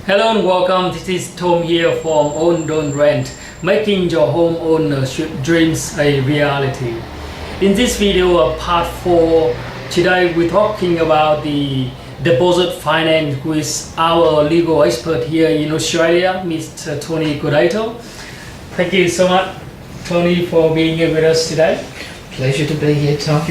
Hello and welcome. This is Tom here from Own Don't Rent, making your home ownership dreams a reality. In this video, part 4, today we're talking about the deposit finance with our legal expert here in Australia, Mr. Tony Cordato. Thank you so much, Tony, for being here with us today. Pleasure to be here, Tom.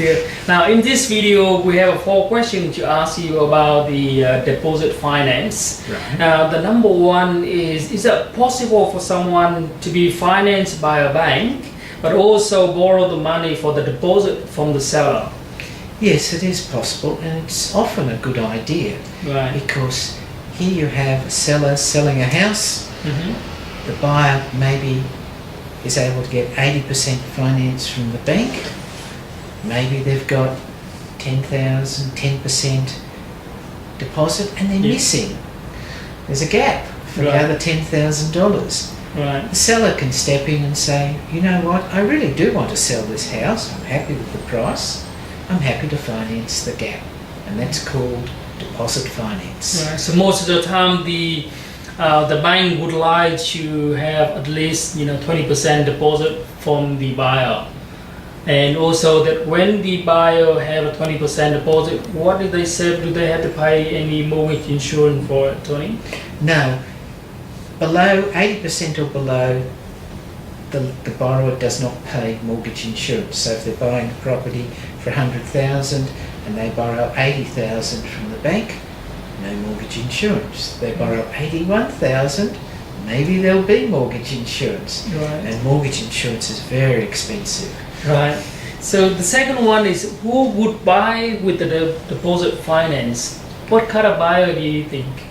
Now, in this video, we have 4 questions to ask you about the deposit finance. Right. Now, the number one is it possible for someone to be financed by a bank, but also borrow the money for the deposit from the seller? Yes, it is possible, and it's often a good idea. Right. Because here you have a seller selling a house. The buyer maybe is able to get 80% finance from the bank. Maybe they've got 10,000, 10% deposit, and they're missing. There's a gap for the other $10,000. Right. The seller can step in and say, you know what, I really do want to sell this house. I'm happy with the price. I'm happy to finance the gap. And that's called deposit finance. Right. So most of the time, the bank would like to have at least 20% deposit from the buyer, and also that when the buyer have a 20% deposit, what did they say? Do they have to pay any mortgage insurance for it, Tony? No, below 80% or below, the borrower does not pay mortgage insurance. So if they're buying a property for $100,000 and they borrow $80,000 from the bank, no mortgage insurance. They borrow $81,000, maybe there'll be mortgage insurance. Right. And mortgage insurance is very expensive. Right. So the second one is, who would buy with the deposit finance? What kind of buyer do you think?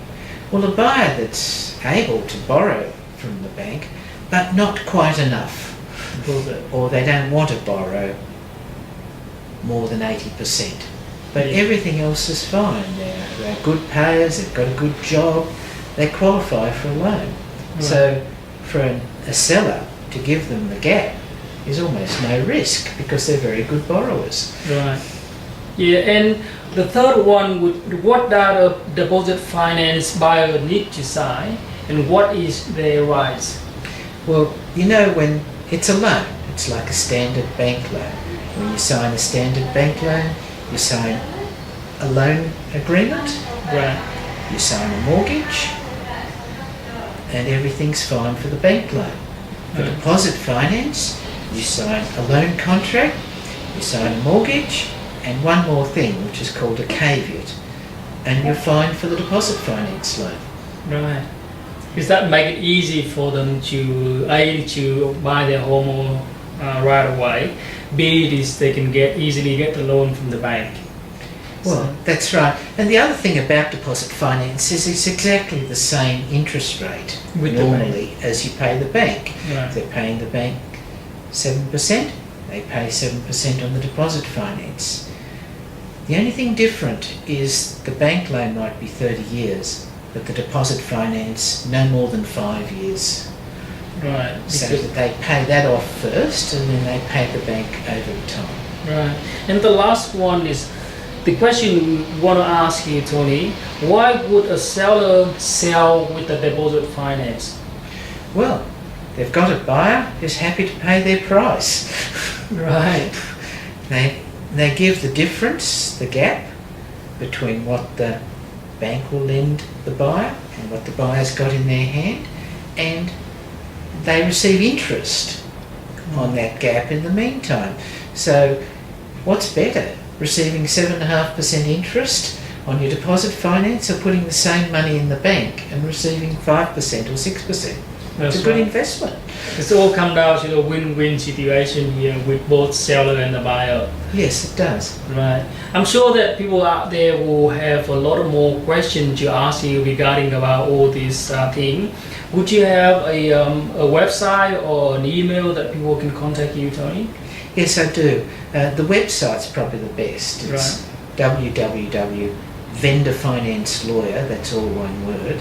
Well, a buyer that's able to borrow from the bank, but not quite enough, or they don't want to borrow more than 80%. But everything else is fine. They're good payers, they've got a good job, they qualify for a loan. Right. So for a seller to give them the gap is almost no risk because they're very good borrowers. Right. Yeah, and the third one, what does a deposit finance buyer need to sign, and what is their rights? Well, when it's a loan, it's like a standard bank loan. When you sign a standard bank loan, you sign a loan agreement, right. You sign a mortgage, and everything's fine for the bank loan. For deposit finance, you sign a loan contract, you sign a mortgage, and one more thing, which is called a caveat, and you're fine for the deposit finance loan. Right. Does that make it easy for them to buy their home right away? B, they can easily get the loan from the bank. Well, that's right. And the other thing about deposit finance is it's exactly the same interest rate normally as you pay the bank. Right. If they're paying the bank 7%, they pay 7% on the deposit finance. The only thing different is the bank loan might be 30 years, but the deposit finance no more than 5 years. Right. So that they pay that off first and then they pay the bank over time. Right. And the last one is, the question we want to ask you, Tony, why would a seller sell with the deposit finance? Well, they've got a buyer who's happy to pay their price. Right. They give the difference, the gap, between what the bank will lend the buyer and what the buyer's got in their hand, and they receive interest on that gap in the meantime. So what's better, receiving 7.5% interest on your deposit finance, or putting the same money in the bank and receiving 5% or 6%? It's a good investment. It's all come down to a win-win situation here with both seller and the buyer. Yes, it does. Right. I'm sure that people out there will have a lot of more questions to ask you regarding about all this thing. Would you have a website or an email that people can contact you, Tony? Yes, I do. The website's probably the best. It's www.vendorfinancelawyer, that's all one word,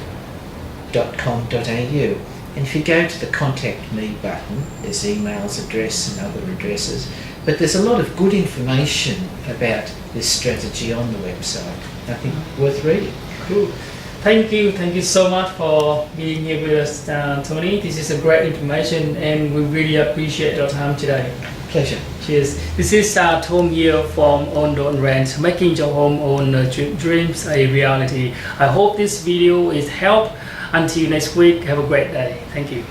.com.au. And if you go to the Contact Me button, there's emails, address and other addresses. But there's a lot of good information about this strategy on the website. I think worth reading. Cool. Thank you so much for being here with us, Tony. This is a great information, and we really appreciate your time today. Pleasure. Cheers. This is Tom here from Own Don't Rent, making your home own dreams a reality. I hope this video is help. Until next week, have a great day. Thank you.